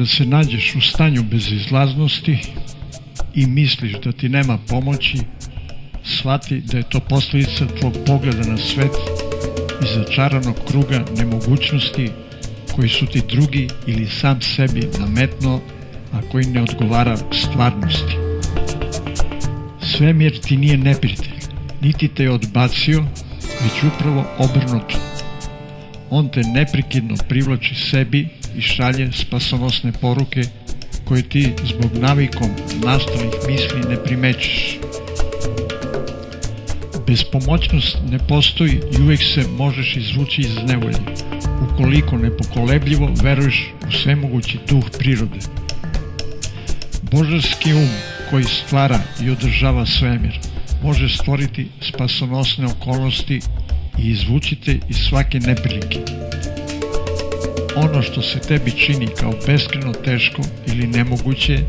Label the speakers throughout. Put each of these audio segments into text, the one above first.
Speaker 1: Kada se nađeš u stanju bezizlaznosti i misliš da ti nema pomoći, shvati da je to posljedica tvog pogleda na svet i začaranog kruga nemogućnosti koji su ti drugi ili sam sebi nametnuo, a koji ne odgovara stvarnosti. Svemir ti nije neprijatelj, niti te je odbacio, već upravo obrnuto. On te neprekidno privlači sebi i šalje spasonosne poruke koje ti zbog navikom nastalih misli ne primećiš. Bespomoćnost ne postoji i uvijek se možeš izvući iz nevolje, ukoliko nepokolebljivo veruješ u svemogući duh prirode. Božanski koji stvara i održava svemir može stvoriti spasonosne okolnosti i izvući te iz svake neprilike. Ono što se tebi čini kao beskrajno teško ili nemoguće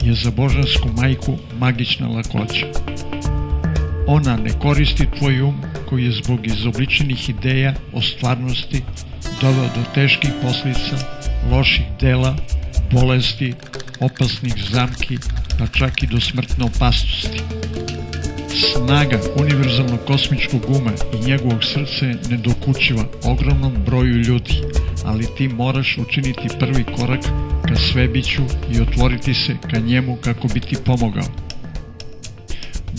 Speaker 1: je za Božansku majku magična lakoća. Ona ne koristi tvoj koji je zbog izobličenih ideja o stvarnosti doveo do teških posljedica, loših dela, bolesti, opasnih zamki, pa čak i do smrtne opasnosti. Snaga univerzalnog kosmičkog i njegovog srca je nedokučiva ogromnom broju ljudi, ali ti moraš učiniti prvi korak ka svebiću i otvoriti se ka njemu kako bi ti pomogao.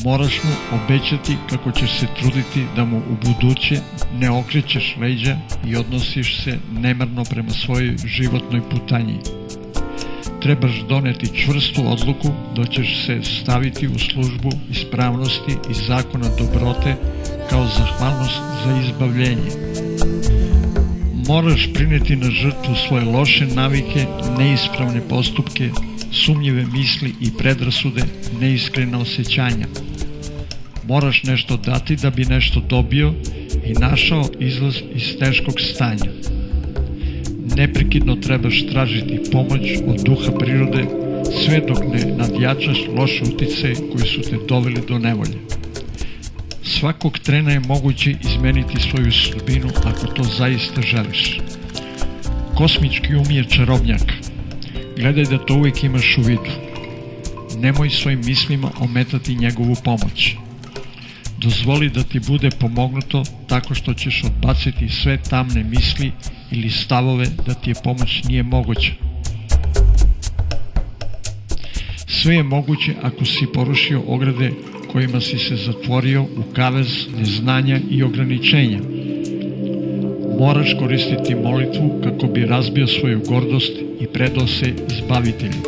Speaker 1: Moraš mu obećati kako ćeš se truditi da mu u buduće ne okrećeš leđa i odnosiš se nemarno prema svojoj životnoj putanji. Trebaš doneti čvrstu odluku da ćeš se staviti u službu ispravnosti i zakona dobrote kao zahvalnost za izbavljenje. Moraš prineti na žrtvu svoje loše navike, neispravne postupke, sumnjive misli i predrasude, neiskrena osjećanja. Moraš nešto dati da bi nešto dobio i našao izlaz iz teškog stanja. Neprekidno trebaš tražiti pomoć od duha prirode sve dok ne nadjačaš loše uticaje koji su te doveli do nevolje. Svakog trena je moguće izmeniti svoju sudbinu ako to zaista želiš. Kosmički je čarobnjak. Gledaj da to uvijek imaš u vidu. Nemoj svojim mislima ometati njegovu pomoć. Dozvoli da ti bude pomognuto tako što ćeš odbaciti sve tamne misli ili stavove da ti je pomoć nije moguća. Sve je moguće ako si porušio ograde kojima si se zatvorio u kavez neznanja i ograničenja. Moraš koristiti molitvu kako bi razbio svoju gordost i predao se izbavitelju.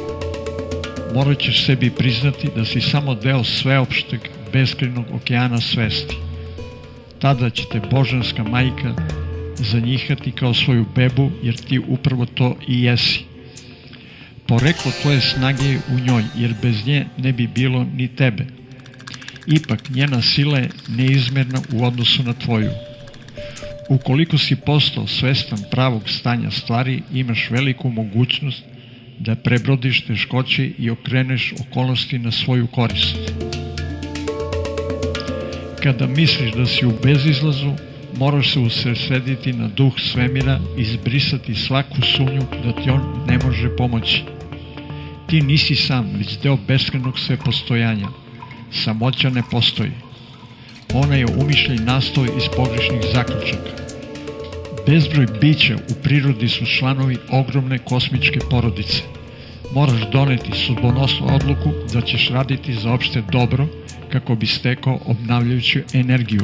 Speaker 1: Morat ćeš sebi priznati da si samo deo sveopšteg beskrajnog okeana svesti. Tada će te Božanska majka zanjihati kao svoju bebu, jer ti upravo to i jesi. Poreklo tvoje snage je u njoj, jer bez nje ne bi bilo ni tebe. Ipak njena sila je neizmjerna u odnosu na tvoju. Ukoliko si postao svestan pravog stanja stvari, imaš veliku mogućnost da prebrodiš teškoće i okreneš okolnosti na svoju korist. Kada misliš da si u bezizlazu, moraš se usredsrediti na duh svemira i izbrisati svaku sumnju da ti on ne može pomoći. Ti nisi sam, već deo beskrajnog svepostojanja. Samoća ne postoji. Ona je umišljaj nastao iz pogrešnih zaključaka. Bezbroj bića u prirodi su članovi ogromne kosmičke porodice. Moraš doneti sudbonosnu odluku da ćeš raditi za opšte dobro kako bi stekao obnavljajuću energiju.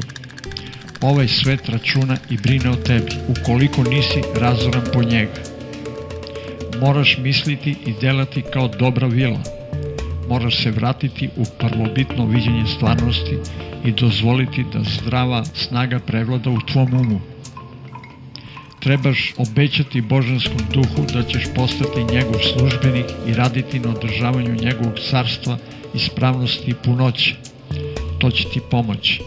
Speaker 1: Ovaj svet računa i brine o tebi, ukoliko nisi razoran po njega. Moraš misliti i delati kao dobra vila. Moraš se vratiti u prvobitno viđenje stvarnosti i dozvoliti da zdrava snaga prevlada u tvom umu. Trebaš obećati Božanskom duhu da ćeš postati njegov službenik i raditi na održavanju njegovog carstva, ispravnosti i punoće. To će ti pomoći.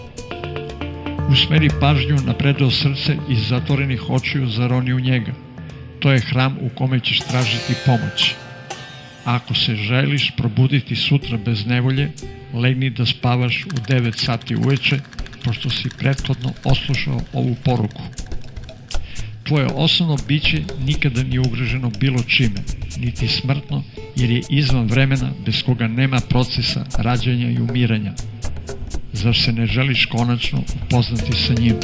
Speaker 1: Usmeri pažnju na predao srce i zatvorenih očiju zaroni u njega. To je hram u kome ćeš tražiti pomoć. Ako se želiš probuditi sutra bez nevolje, legni da spavaš u 9 sati uveče, pošto si prethodno oslušao ovu poruku. Tvoje osnovno biće nikada nije ugroženo bilo čime, niti smrtno, jer je izvan vremena bez koga nema procesa rađanja i umiranja. Zar se ne želiš konačno upoznati sa njim?